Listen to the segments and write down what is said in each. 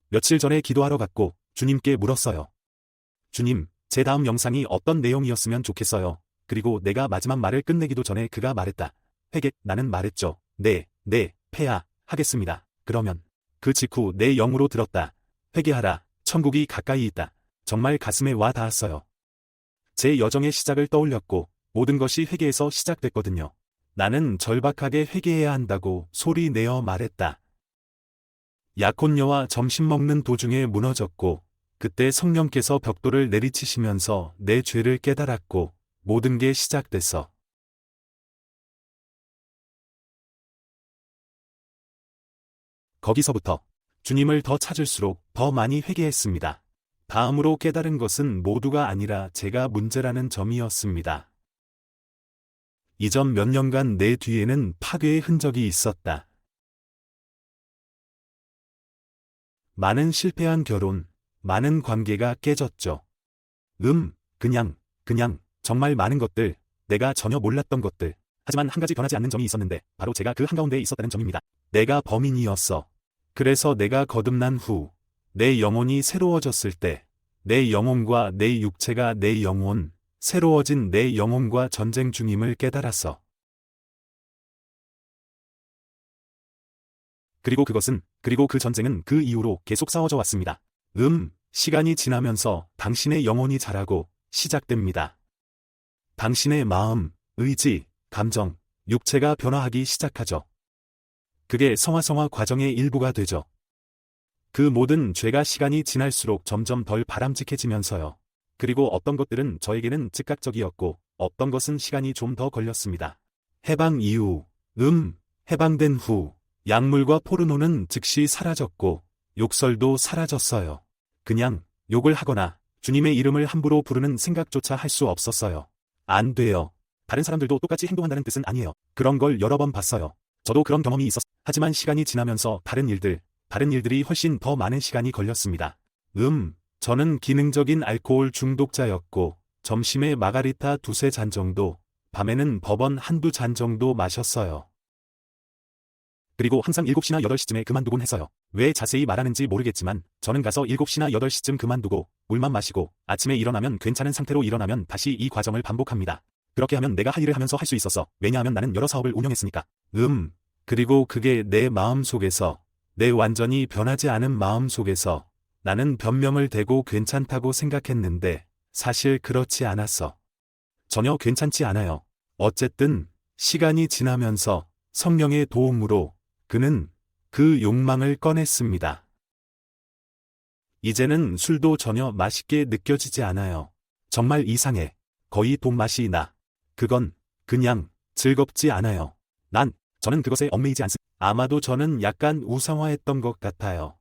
며칠 전에 기도하러 갔고 주님께 물었어요. 주님, 제 다음 영상이 어떤 내용이었으면 좋겠어요. 그리고 내가 마지막 말을 끝내기도 전에 그가 말했다. 회개. 나는 말했죠. 네, 폐하, 하겠습니다. 그러면 그 직후 내 영으로 들었다. 회개하라. 천국이 가까이 있다. 정말 가슴에 와 닿았어요. 제 여정의 시작을 떠올렸고 모든 것이 회개에서 시작됐거든요. 나는 절박하게 회개해야 한다고 소리 내어 말했다. 약혼녀와 점심 먹는 도중에 무너졌고 그때 성령께서 벽돌을 내리치시면서 내 죄를 깨달았고 모든 게 시작됐어. 거기서부터 주님을 더 찾을수록 더 많이 회개했습니다. 다음으로 깨달은 것은 모두가 아니라 제가 문제라는 점이었습니다. 이전 몇 년간 내 뒤에는 파괴의 흔적이 있었다. 많은 실패한 결혼, 많은 관계가 깨졌죠. 그냥 정말 많은 것들, 내가 전혀 몰랐던 것들. 하지만 한 가지 변하지 않는 점이 있었는데 바로 제가 그 한가운데에 있었다는 점입니다. 내가 범인이었어. 그래서 내가 거듭난 후 내 영혼이 새로워졌을 때 내 영혼과 내 육체가 내 영혼, 새로워진 내 영혼과 전쟁 중임을 깨달았어. 그리고 그 전쟁은 그 이후로 계속 싸워져 왔습니다. 시간이 지나면서 당신의 영혼이 자라고 시작됩니다. 당신의 마음, 의지, 감정, 육체가 변화하기 시작하죠. 그게 성화 과정의 일부가 되죠. 그 모든 죄가 시간이 지날수록 점점 덜 바람직해지면서요. 그리고 어떤 것들은 저에게는 즉각적이었고 어떤 것은 시간이 좀 더 걸렸습니다. 해방 이후, 해방된 후 약물과 포르노는 즉시 사라졌고 욕설도 사라졌어요. 그냥 욕을 하거나 주님의 이름을 함부로 부르는 생각조차 할 수 없었어요. 안 돼요. 다른 사람들도 똑같이 행동한다는 뜻은 아니에요. 그런 걸 여러 번 봤어요. 저도 그런 경험이 있었어요. 하지만 시간이 지나면서 다른 일들이 훨씬 더 많은 시간이 걸렸습니다. 저는 기능적인 알코올 중독자였고 점심에 마가리타 두세 잔 정도, 밤에는 버번 한두 잔 정도 마셨어요. 그리고 항상 7시나 8시쯤에 그만두곤 했어요. 왜 자세히 말하는지 모르겠지만 저는 가서 7시나 8시쯤 그만두고 물만 마시고 아침에 일어나면 괜찮은 상태로 일어나면 다시 이 과정을 반복합니다. 그렇게 하면 내가 할 일을 하면서 할 수 있었어. 왜냐하면 나는 여러 사업을 운영했으니까. 그리고 그게 내 마음 속에서, 내 완전히 변하지 않은 마음 속에서 나는 변명을 대고 괜찮다고 생각했는데 사실 그렇지 않았어. 전혀 괜찮지 않아요. 어쨌든 시간이 지나면서 성령의 도움으로 그는 그 욕망을 꺼냈습니다. 이제는 술도 전혀 맛있게 느껴지지 않아요. 정말 이상해. 거의 돈 맛이 나. 그건 그냥 즐겁지 않아요. 저는 그것에 얽매이지 않습니다. 아마도 저는 약간 우상화했던 것 같아요.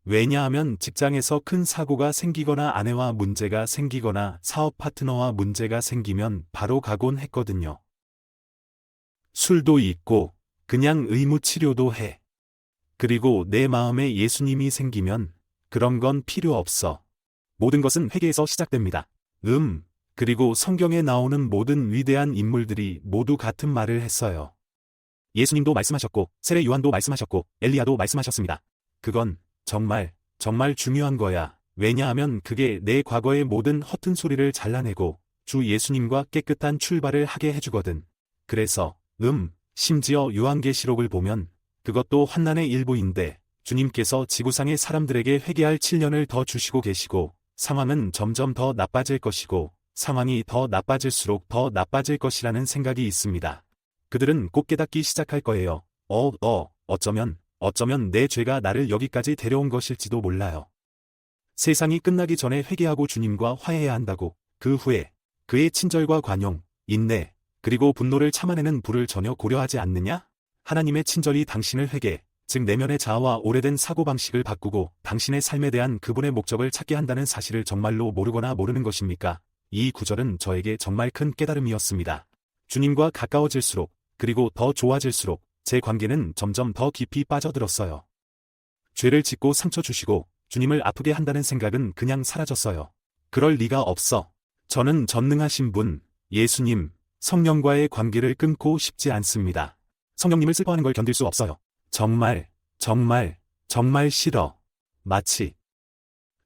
왜냐하면 직장에서 큰 사고가 생기거나 아내와 문제가 생기거나 사업 파트너와 문제가 생기면 바로 가곤 했거든요. 술도 있고 그냥 의무치료도 해. 그리고 내 마음에 예수님이 생기면 그런 건 필요 없어. 모든 것은 회개에서 시작됩니다. 그리고 성경에 나오는 모든 위대한 인물들이 모두 같은 말을 했어요. 예수님도 말씀하셨고 세례 요한도 말씀하셨고 엘리야도 말씀하셨습니다. 그건 정말 중요한 거야. 왜냐하면 그게 내 과거의 모든 허튼 소리를 잘라내고 주 예수님과 깨끗한 출발을 하게 해주거든. 그래서 심지어 요한계시록을 보면 그것도 환난의 일부인데 주님께서 지구상의 사람들에게 회개할 7년을 더 주시고 계시고 상황은 점점 더 나빠질 것이고 상황이 더 나빠질수록 더 나빠질 것이라는 생각이 있습니다. 그들은 곧 깨닫기 시작할 거예요. 어쩌면 내 죄가 나를 여기까지 데려온 것일지도 몰라요. 세상이 끝나기 전에 회개하고 주님과 화해해야 한다고. 그 후에 그의 친절과 관용, 인내, 그리고 분노를 참아내는 불을 전혀 고려하지 않느냐? 하나님의 친절이 당신을 회개, 즉 내면의 자아와 오래된 사고방식을 바꾸고 당신의 삶에 대한 그분의 목적을 찾게 한다는 사실을 정말로 모르거나 모르는 것입니까? 이 구절은 저에게 정말 큰 깨달음이었습니다. 주님과 가까워질수록 그리고 더 좋아질수록 제 관계는 점점 더 깊이 빠져들었어요. 죄를 짓고 상처 주시고 주님을 아프게 한다는 생각은 그냥 사라졌어요. 그럴 리가 없어. 저는 전능하신 분, 예수님, 성령과의 관계를 끊고 싶지 않습니다. 성령님을 슬퍼하는 걸 견딜 수 없어요. 정말 싫어. 마치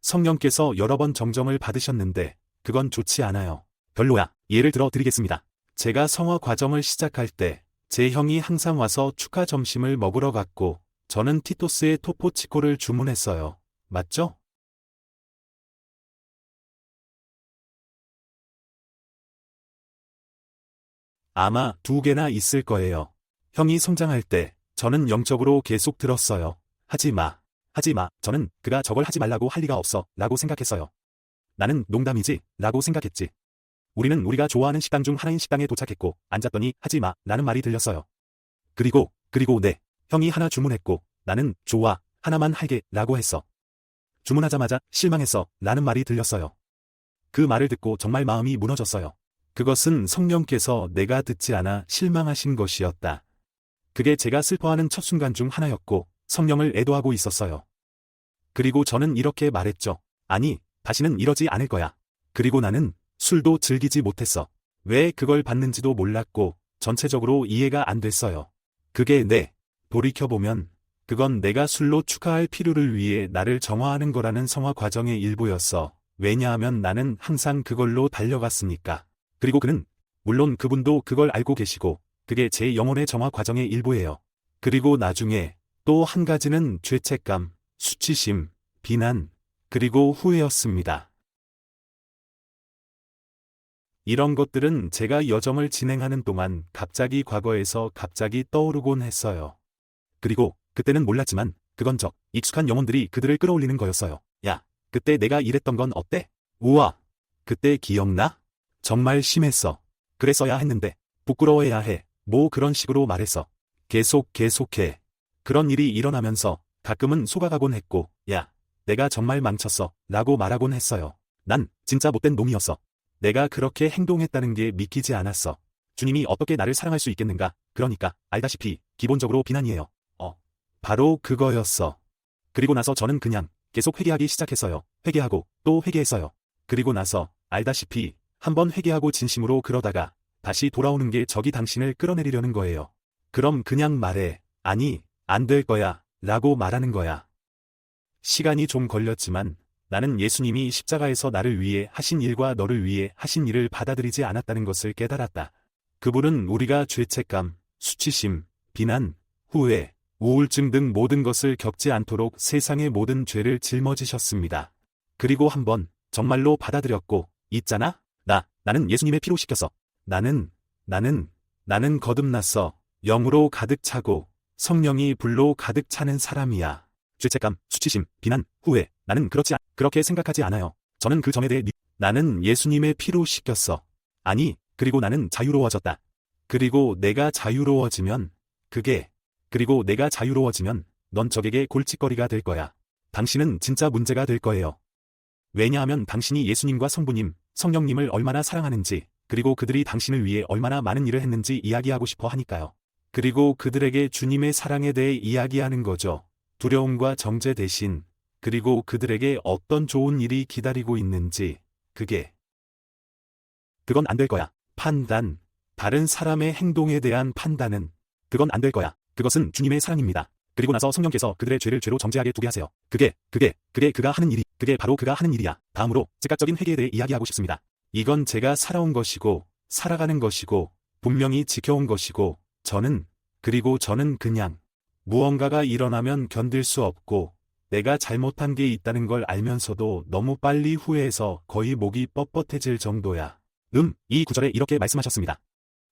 성령께서 여러 번 정정을 받으셨는데 그건 좋지 않아요. 별로야. 예를 들어 드리겠습니다. 제가 성화 과정을 시작할 때 제 형이 항상 와서 축하 점심을 먹으러 갔고 저는 티토스의 토포치코를 주문했어요. 맞죠? 아마 2개나 있을 거예요. 형이 성장할 때 저는 영적으로 계속 들었어요. 하지 마. 하지 마. 저는 그가 저걸 하지 말라고 할 리가 없어 라고 생각했어요. 나는 농담이지 라고 생각했지. 우리는 우리가 좋아하는 식당 중 하나인 식당에 도착했고 앉았더니 하지 마 라는 말이 들렸어요. 그리고 네. 형이 하나 주문했고 나는 좋아 하나만 할게 라고 했어. 주문하자마자 실망했어 라는 말이 들렸어요. 그 말을 듣고 정말 마음이 무너졌어요. 그것은 성령께서 내가 듣지 않아 실망하신 것이었다. 그게 제가 슬퍼하는 첫 순간 중 하나였고 성령을 애도하고 있었어요. 그리고 저는 이렇게 말했죠. 아니, 다시는 이러지 않을 거야. 그리고 나는 술도 즐기지 못했어. 왜 그걸 받는지도 몰랐고 전체적으로 이해가 안 됐어요. 그게 돌이켜보면 그건 내가 술로 축하할 필요를 위해 나를 정화하는 거라는 성화 과정의 일부였어. 왜냐하면 나는 항상 그걸로 달려갔으니까. 그리고 물론 그분도 그걸 알고 계시고 그게 제 영혼의 정화 과정의 일부예요. 그리고 나중에 또 한 가지는 죄책감, 수치심, 비난, 그리고 후회였습니다. 이런 것들은 제가 여정을 진행하는 동안 갑자기 과거에서 갑자기 떠오르곤 했어요. 그리고 그때는 몰랐지만 그건 익숙한 영혼들이 그들을 끌어올리는 거였어요. 야, 그때 내가 이랬던 건 어때? 우와, 그때 기억나? 정말 심했어. 그랬어야 했는데 부끄러워해야 해. 뭐 그런 식으로 말했어. 계속해. 그런 일이 일어나면서 가끔은 속아가곤 했고 야, 내가 정말 망쳤어 라고 말하곤 했어요. 난 진짜 못된 놈이었어. 내가 그렇게 행동했다는 게 믿기지 않았어. 주님이 어떻게 나를 사랑할 수 있겠는가. 그러니까 알다시피 기본적으로 비난이에요. 바로 그거였어. 그리고 나서 저는 그냥 계속 회개하기 시작했어요. 회개하고 또 회개했어요. 그리고 나서 알다시피 한번 회개하고 진심으로 그러다가 다시 돌아오는 게 저기 당신을 끌어내리려는 거예요. 그럼 그냥 말해. 아니, 안 될 거야 라고 말하는 거야. 시간이 좀 걸렸지만 나는 예수님이 십자가에서 나를 위해 하신 일과 너를 위해 하신 일을 받아들이지 않았다는 것을 깨달았다. 그분은 우리가 죄책감, 수치심, 비난, 후회, 우울증 등 모든 것을 겪지 않도록 세상의 모든 죄를 짊어지셨습니다. 그리고 한번 정말로 받아들였고, 있잖아? 나는 예수님의 피로 씻겼어. 나는 거듭났어. 영으로 가득 차고 성령이 불로 가득 차는 사람이야. 죄책감, 수치심, 비난, 후회, 나는 그렇게 생각하지 않아요. 저는 그 점에 대해 나는 예수님의 피로 씻겼어. 아니, 그리고 나는 자유로워졌다. 그리고 내가 자유로워지면 넌 적에게 골칫거리가 될 거야. 당신은 진짜 문제가 될 거예요. 왜냐하면 당신이 예수님과 성부님, 성령님을 얼마나 사랑하는지, 그리고 그들이 당신을 위해 얼마나 많은 일을 했는지 이야기하고 싶어 하니까요. 그리고 그들에게 주님의 사랑에 대해 이야기하는 거죠. 두려움과 정죄 대신, 그리고 그들에게 어떤 좋은 일이 기다리고 있는지, 그건 안 될 거야. 판단, 다른 사람의 행동에 대한 판단은, 그건 안 될 거야. 그것은 주님의 사랑입니다. 그리고 나서 성령께서 그들의 죄를 죄로 정죄하게 두게 하세요. 그게 바로 그가 하는 일이야. 다음으로 즉각적인 회개에 대해 이야기하고 싶습니다. 이건 제가 살아온 것이고, 살아가는 것이고, 분명히 지켜온 것이고, 저는 그냥 무언가가 일어나면 견딜 수 없고, 내가 잘못한 게 있다는 걸 알면서도 너무 빨리 후회해서 거의 목이 뻣뻣해질 정도야. 이 구절에 이렇게 말씀하셨습니다.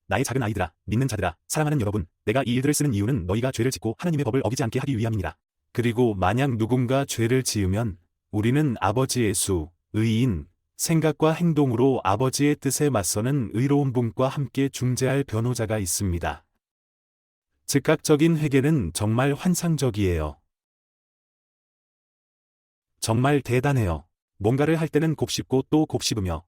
나의 작은 아이들아, 믿는 자들아, 사랑하는 여러분, 내가 이 일들을 쓰는 이유는 너희가 죄를 짓고 하나님의 법을 어기지 않게 하기 위함이니라. 그리고 만약 누군가 죄를 지으면 우리는 아버지 예수, 의인, 생각과 행동으로 아버지의 뜻에 맞서는 의로운 분과 함께 중재할 변호자가 있습니다. 즉각적인 회개는 정말 환상적이에요. 정말 대단해요. 뭔가를 할 때는 곱씹고 또 곱씹으며,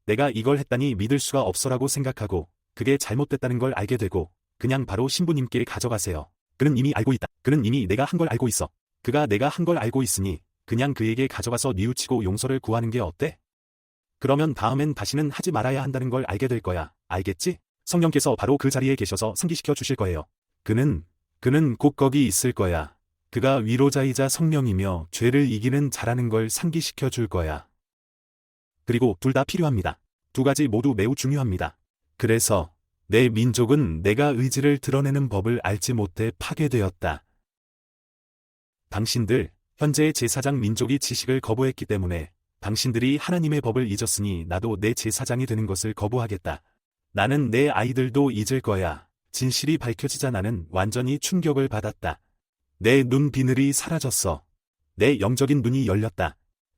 내가 이걸 했다니 믿을 수가 없어라고 생각하고, 그게 잘못됐다는 걸 알게 되고, 그냥 바로 신부님께 가져가세요. 그는 이미 알고 있다. 그는 이미 내가 한 걸 알고 있어. 그가 내가 한 걸 알고 있으니, 그냥 그에게 가져가서 뉘우치고 용서를 구하는 게 어때? 그러면 다음엔 다시는 하지 말아야 한다는 걸 알게 될 거야. 알겠지? 성령께서 바로 그 자리에 계셔서 승기시켜 주실 거예요. 그는 곧 거기 있을 거야. 그가 위로자이자 성령이며 죄를 이기는 자라는 걸 상기시켜 줄 거야. 그리고 둘 다 필요합니다. 두 가지 모두 매우 중요합니다. 그래서 내 민족은 내가 의지를 드러내는 법을 알지 못해 파괴되었다. 당신들, 현재의 제사장 민족이 지식을 거부했기 때문에 당신들이 하나님의 법을 잊었으니 나도 내 제사장이 되는 것을 거부하겠다. 나는 내 아이들도 잊을 거야. 진실이 밝혀지자 나는 완전히 충격을 받았다. 내 눈 비늘이 사라졌어. 내 영적인 눈이 열렸다.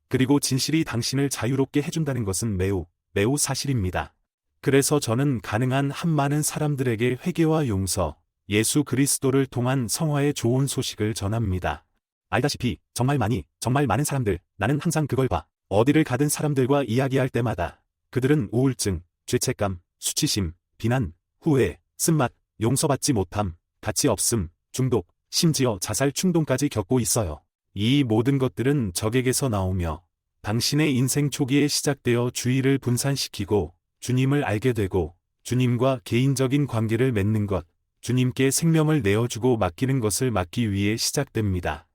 그리고 진실이 당신을 자유롭게 해준다는 것은 매우 사실입니다. 그래서 저는 가능한 한 많은 사람들에게 회개와 용서, 예수 그리스도를 통한 성화의 좋은 소식을 전합니다. 알다시피 정말 많은 사람들, 나는 항상 그걸 봐. 어디를 가든 사람들과 이야기할 때마다 그들은 우울증, 죄책감, 수치심, 비난, 후회, 쓴맛, 용서받지 못함, 가치 없음, 중독, 심지어 자살 충동까지 겪고 있어요. 이 모든 것들은 적에게서 나오며 당신의 인생 초기에 시작되어 주의를 분산시키고 주님을 알게 되고 주님과 개인적인 관계를 맺는 것, 주님께 생명을 내어주고 맡기는 것을 막기 위해 시작됩니다.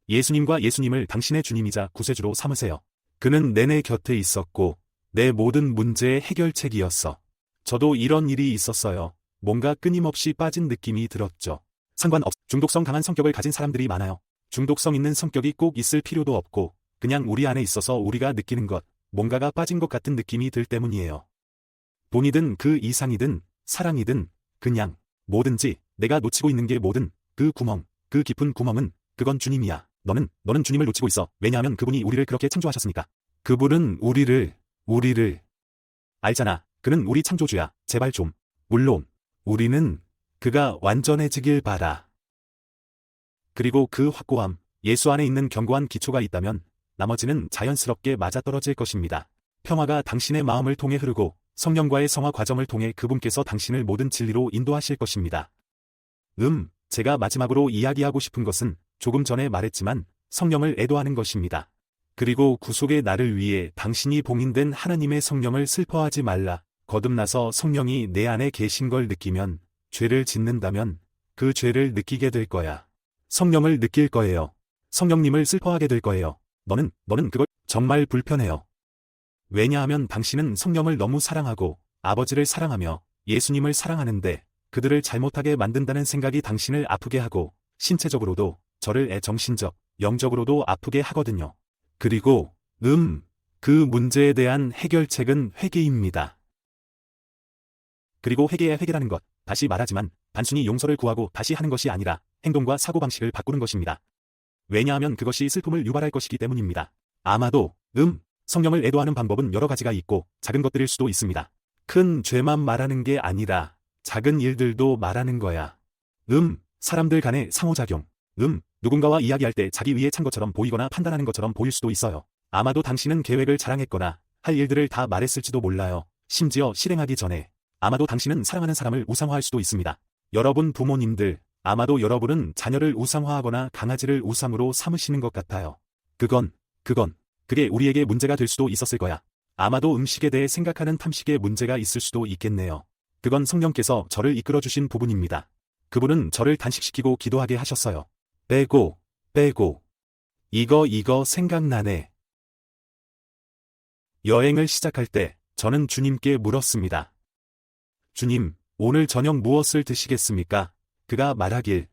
예수님을 당신의 주님이자 구세주로 삼으세요. 그는 내내 곁에 있었고 내 모든 문제의 해결책이었어. 저도 이런 일이 있었어요. 뭔가 끊임없이 빠진 느낌이 들었죠. 중독성 강한 성격을 가진 사람들이 많아요. 중독성 있는 성격이 꼭 있을 필요도 없고 그냥 우리 안에 있어서 우리가 느끼는 것, 뭔가가 빠진 것 같은 느낌이 들 때문이에요. 돈이든 그 이상이든 사랑이든 그냥 뭐든지 내가 놓치고 있는 게 뭐든 그 구멍, 그 깊은 구멍은 그건 주님이야. 너는 주님을 놓치고 있어. 왜냐하면 그분이 우리를 그렇게 창조하셨으니까. 그분은 우리를 알잖아. 그는 우리 창조주야. 제발 좀. 물론 우리는 그가 완전해지길 바라. 그리고 그 확고함, 예수 안에 있는 견고한 기초가 있다면 나머지는 자연스럽게 맞아떨어질 것입니다. 평화가 당신의 마음을 통해 흐르고 성령과의 성화 과정을 통해 그분께서 당신을 모든 진리로 인도하실 것입니다. 제가 마지막으로 이야기하고 싶은 것은 조금 전에 말했지만 성령을 애도하는 것입니다. 그리고 구속의 나를 위해 당신이 봉인된 하나님의 성령을 슬퍼하지 말라. 거듭나서 성령이 내 안에 계신 걸 느끼면, 죄를 짓는다면 그 죄를 느끼게 될 거야. 성령을 느낄 거예요. 성령님을 슬퍼하게 될 거예요. 너는 그걸 정말 불편해요. 왜냐하면 당신은 성령을 너무 사랑하고 아버지를 사랑하며 예수님을 사랑하는데 그들을 잘못하게 만든다는 생각이 당신을 아프게 하고 신체적으로도 저를 정신적, 영적으로도 아프게 하거든요. 그리고 그 문제에 대한 해결책은 회개입니다. 그리고 회개라는 것, 다시 말하지만 단순히 용서를 구하고 다시 하는 것이 아니라 행동과 사고방식을 바꾸는 것입니다. 왜냐하면 그것이 슬픔을 유발할 것이기 때문입니다. 아마도 성령을 애도하는 방법은 여러 가지가 있고 작은 것들일 수도 있습니다. 큰 죄만 말하는 게 아니라 작은 일들도 말하는 거야. 사람들 간의 상호작용. 누군가와 이야기할 때 자기 위에 찬 것처럼 보이거나 판단하는 것처럼 보일 수도 있어요. 아마도 당신은 계획을 자랑했거나 할 일들을 다 말했을지도 몰라요. 심지어 실행하기 전에. 아마도 당신은 사랑하는 사람을 우상화할 수도 있습니다. 여러분 부모님들, 아마도 여러분은 자녀를 우상화하거나 강아지를 우상으로 삼으시는 것 같아요. 그게 우리에게 문제가 될 수도 있었을 거야. 아마도 음식에 대해 생각하는 탐식에 문제가 있을 수도 있겠네요. 그건 성령께서 저를 이끌어주신 부분입니다. 그분은 저를 단식시키고 기도하게 하셨어요. 빼고. 이거 생각나네. 여행을 시작할 때 저는 주님께 물었습니다. 주님, 오늘 저녁 무엇을 드시겠습니까? 그가 말하길,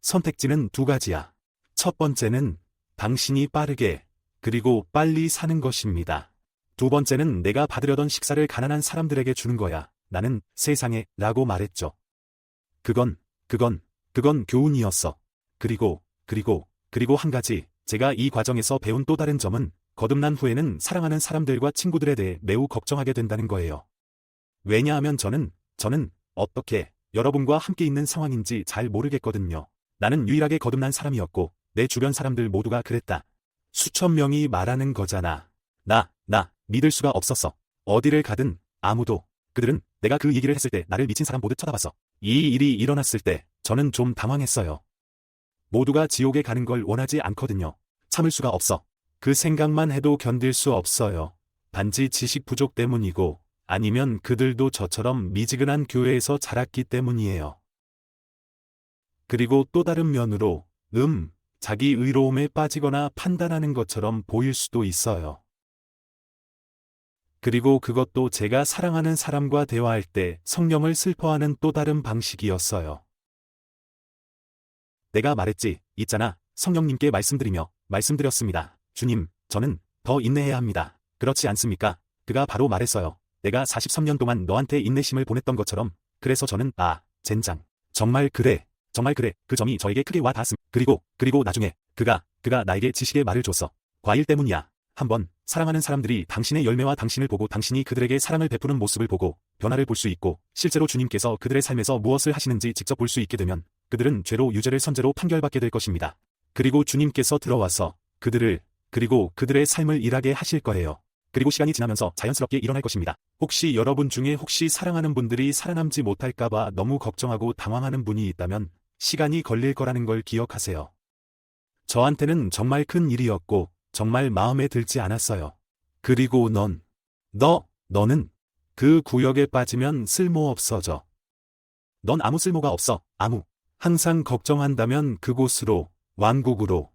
선택지는 두 가지야. 첫 번째는 당신이 빠르게, 그리고 빨리 사는 것입니다. 두 번째는 내가 받으려던 식사를 가난한 사람들에게 주는 거야. 나는 세상에, 라고 말했죠. 그건 교훈이었어. 그리고 한 가지, 제가 이 과정에서 배운 또 다른 점은 거듭난 후에는 사랑하는 사람들과 친구들에 대해 매우 걱정하게 된다는 거예요. 왜냐하면 저는 어떻게 여러분과 함께 있는 상황인지 잘 모르겠거든요. 나는 유일하게 거듭난 사람이었고 내 주변 사람들 모두가 그랬다. 수천 명이 말하는 거잖아. 나 믿을 수가 없었어. 어디를 가든 아무도, 그들은 내가 그 얘기를 했을 때 나를 미친 사람 보듯 쳐다봤어. 이 일이 일어났을 때 저는 좀 당황했어요. 모두가 지옥에 가는 걸 원하지 않거든요. 참을 수가 없어. 그 생각만 해도 견딜 수 없어요. 단지 지식 부족 때문이고 아니면 그들도 저처럼 미지근한 교회에서 자랐기 때문이에요. 그리고 또 다른 면으로, 자기 의로움에 빠지거나 판단하는 것처럼 보일 수도 있어요. 그리고 그것도 제가 사랑하는 사람과 대화할 때 성령을 슬퍼하는 또 다른 방식이었어요. 내가 말했지, 있잖아, 성령님께 말씀드렸습니다. 주님, 저는 더 인내해야 합니다. 그렇지 않습니까? 그가 바로 말했어요. 내가 43년 동안 너한테 인내심을 보냈던 것처럼, 그래서 저는, 젠장. 정말 그래. 그 점이 저에게 크게 와 닿았음. 그리고 나중에, 그가 나에게 지식의 말을 줬어. 과일 때문이야. 한번, 사랑하는 사람들이 당신의 열매와 당신을 보고 당신이 그들에게 사랑을 베푸는 모습을 보고 변화를 볼 수 있고 실제로 주님께서 그들의 삶에서 무엇을 하시는지 직접 볼 수 있게 되면 그들은 죄로 유죄를 선죄로 판결받게 될 것입니다. 그리고 주님께서 들어와서 그들의 삶을 일하게 하실 거예요. 그리고 시간이 지나면서 자연스럽게 일어날 것입니다. 혹시 여러분 중에 사랑하는 분들이 살아남지 못할까봐 너무 걱정하고 당황하는 분이 있다면 시간이 걸릴 거라는 걸 기억하세요. 저한테는 정말 큰 일이었고 정말 마음에 들지 않았어요. 그리고 너는 그 구역에 빠지면 쓸모없어져. 넌 아무 쓸모가 없어. 항상 걱정한다면 그곳으로, 왕국으로.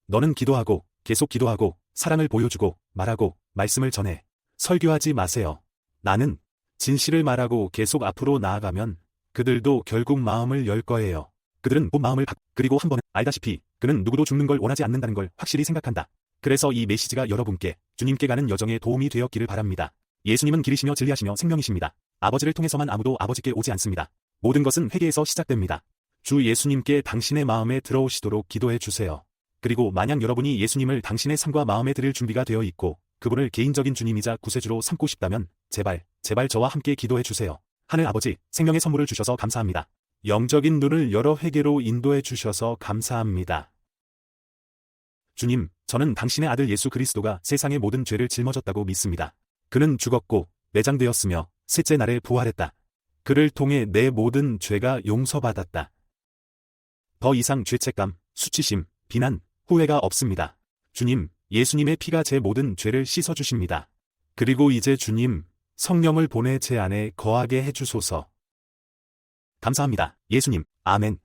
너는 기도하고, 계속 기도하고, 사랑을 보여주고, 말하고, 말씀을 전해. 설교하지 마세요. 나는 진실을 말하고 계속 앞으로 나아가면 그들도 결국 마음을 열 거예요. 그들은 곧 마음을 그리고 한 번은 알다시피 그는 누구도 죽는 걸 원하지 않는다는 걸 확실히 생각한다. 그래서 이 메시지가 여러분께 주님께 가는 여정에 도움이 되었기를 바랍니다. 예수님은 길이시며 진리하시며 생명이십니다. 아버지를 통해서만 아무도 아버지께 오지 않습니다. 모든 것은 회개에서 시작됩니다. 주 예수님께 당신의 마음에 들어오시도록 기도해 주세요. 그리고 만약 여러분이 예수님을 당신의 삶과 마음에 들일 준비가 되어 있고 그분을 개인적인 주님이자 구세주로 삼고 싶다면 제발 저와 함께 기도해 주세요. 하늘 아버지, 생명의 선물을 주셔서 감사합니다. 영적인 눈을 열어 회개로 인도해 주셔서 감사합니다. 주님, 저는 당신의 아들 예수 그리스도가 세상의 모든 죄를 짊어졌다고 믿습니다. 그는 죽었고 매장되었으며 셋째 날에 부활했다. 그를 통해 내 모든 죄가 용서받았다. 더 이상 죄책감, 수치심, 비난, 후회가 없습니다. 주님, 예수님의 피가 제 모든 죄를 씻어주십니다. 그리고 이제 주님, 성령을 보내 제 안에 거하게 해주소서. 감사합니다. 예수님, 아멘.